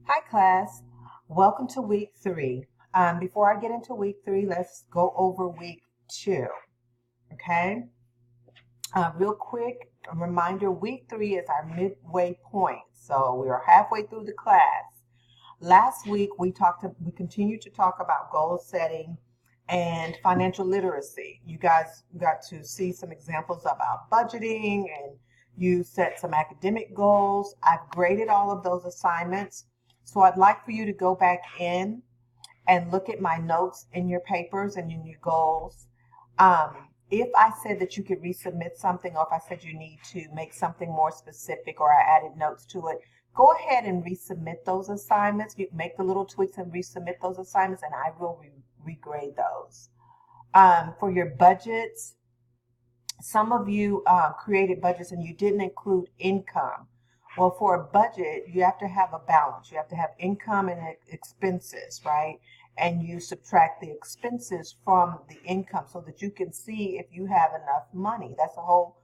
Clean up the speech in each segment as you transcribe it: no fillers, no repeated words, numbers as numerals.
Hi, class. Welcome to week three. Before I get into week three, let's go over week two. Okay. Real quick, a reminder, week three is our midway point. So we are halfway through the class. Last week we continued to talk about goal setting and financial literacy. You guys got to see some examples about budgeting and you set some academic goals. I've graded all of those assignments. So I'd like for you to go back in and look at my notes in your papers and in your goals. If I said that you could resubmit something, or if I said you need to make something more specific, or I added notes to it, go ahead and resubmit those assignments. You make the little tweaks and resubmit those assignments, and I will regrade those. For your budgets, some of you created budgets and you didn't include income. Well, for a budget, you have to have a balance. You have to have income and expenses, right? And you subtract the expenses from the income so that you can see if you have enough money. That's the whole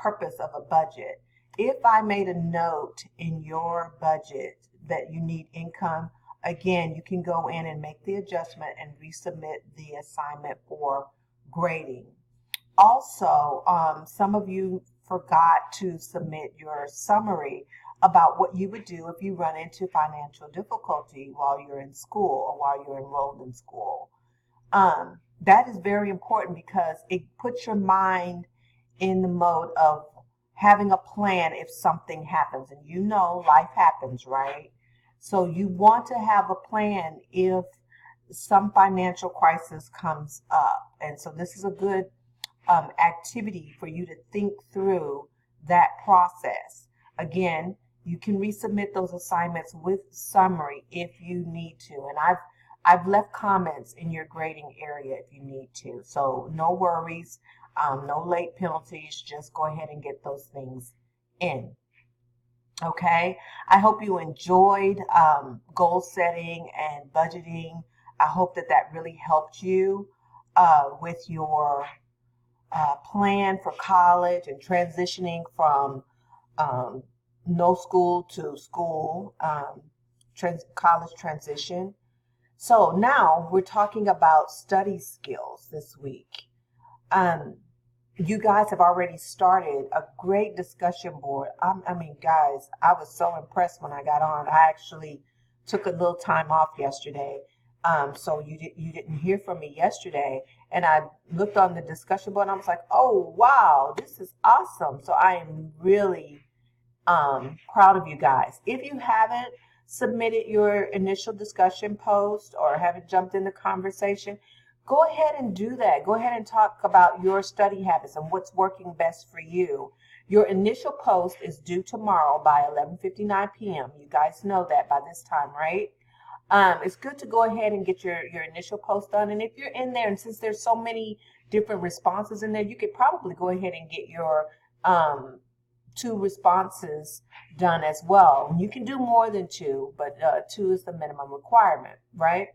purpose of a budget. If I made a note in your budget that you need income, again, you can go in and make the adjustment and resubmit the assignment for grading. Also, some of you forgot to submit your summary about what you would do if you run into financial difficulty while you're in school or while you're enrolled in school. That is very important because it puts your mind in the mode of having a plan if something happens. And you know life happens, right? So you want to have a plan if some financial crisis comes up. And so this is a good activity for you to think through that process. Again, you can resubmit those assignments with summary if you need to. And I've left comments in your grading area if you need to. So no worries, no late penalties. Just go ahead and get those things in. Okay. I hope you enjoyed goal setting and budgeting. I hope that really helped you with your plan for college and transitioning from no school to school, college transition. So now we're talking about study skills this week. You guys have already started a great discussion board. Guys, I was so impressed when I got on. I actually took a little time off yesterday. So you didn't hear from me yesterday, and I looked on the discussion board and I was like, oh wow, this is awesome. So I am really proud of you guys. If you haven't submitted your initial discussion post or haven't jumped in the conversation, go ahead and do that. Go ahead and talk about your study habits and what's working best for you. Your initial post is due tomorrow by 11:59 p.m. You guys know that by this time, right? It's good to go ahead and get your initial post done. And if you're in there, and since there's so many different responses in there, you could probably go ahead and get your 2 responses done as well. You can do more than 2, but 2 is the minimum requirement, right?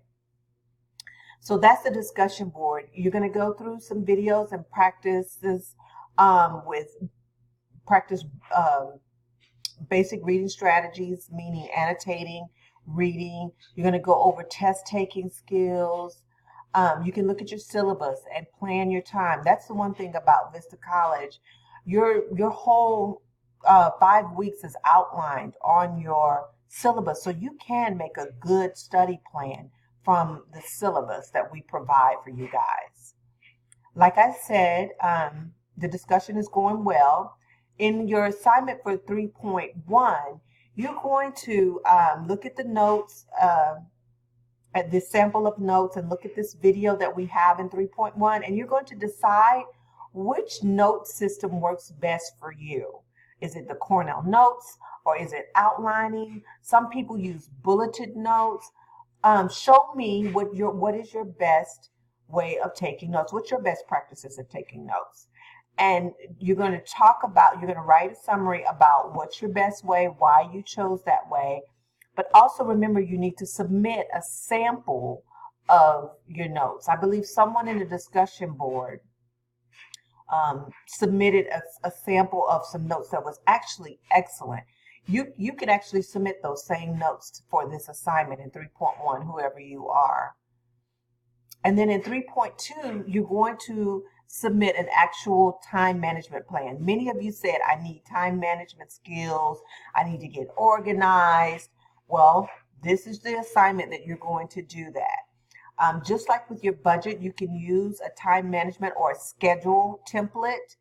So that's the discussion board. You're going to go through some videos and practices practice basic reading strategies, meaning annotating, reading. You're going to go over test taking skills. You can look at your syllabus and plan your time. That's the one thing about Vista College. Your whole 5 weeks is outlined on your syllabus, so you can make a good study plan from the syllabus that we provide for you guys. Like I said, the discussion is going well. In your assignment for 3.1, you're going to look at the notes, at this sample of notes, and look at this video that we have in 3.1, and you're going to decide which note system works best for you. Is it the Cornell Notes or is it outlining? Some people use bulleted notes. Show me what is your best way of taking notes. What's your best practices of taking notes? And you're going to write a summary about what's your best way, why you chose that way. But also remember, you need to submit a sample of your notes. I believe someone in the discussion board submitted a sample of some notes that was actually excellent. You can actually submit those same notes for this assignment in 3.1, whoever you are. And then in 3.2, you're going to submit an actual time management plan. Many of you said, I need time management skills. I need to get organized. Well, this is the assignment that you're going to do that. Just like with your budget, you can use a time management or a schedule template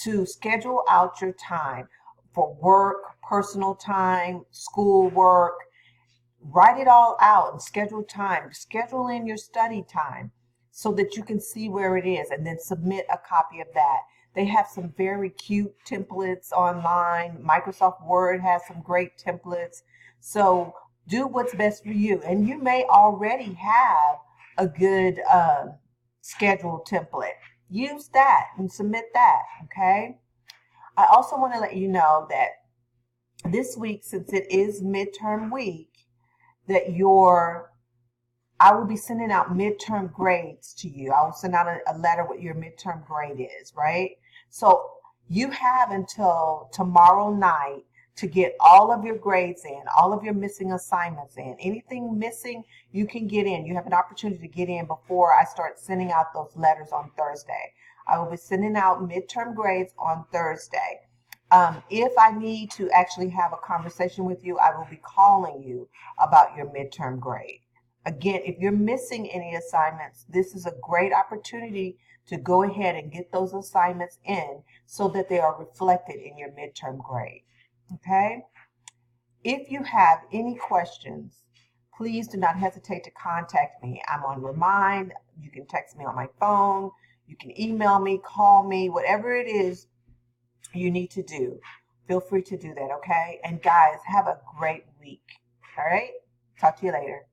to schedule out your time for work, personal time, school work. Write it all out and schedule time. Schedule in your study time so that you can see where it is, and then submit a copy of that. They have some very cute templates online. Microsoft Word has some great templates. So do what's best for you. And you may already have a good schedule template. Use that and submit that, okay? I also want to let you know that this week, since it is midterm week, that I will be sending out midterm grades to you. I will send out a letter with your midterm grade is, right? So you have until tomorrow night to get all of your grades in, all of your missing assignments in. Anything missing, you can get in. You have an opportunity to get in before I start sending out those letters on Thursday. I will be sending out midterm grades on Thursday. If I need to actually have a conversation with you, I will be calling you about your midterm grade. Again, if you're missing any assignments, this is a great opportunity to go ahead and get those assignments in so that they are reflected in your midterm grade. Okay? If you have any questions, please do not hesitate to contact me. I'm on Remind. You can text me on my phone. You can email me, call me, whatever it is you need to do. Feel free to do that, okay? And guys, have a great week. All right? Talk to you later.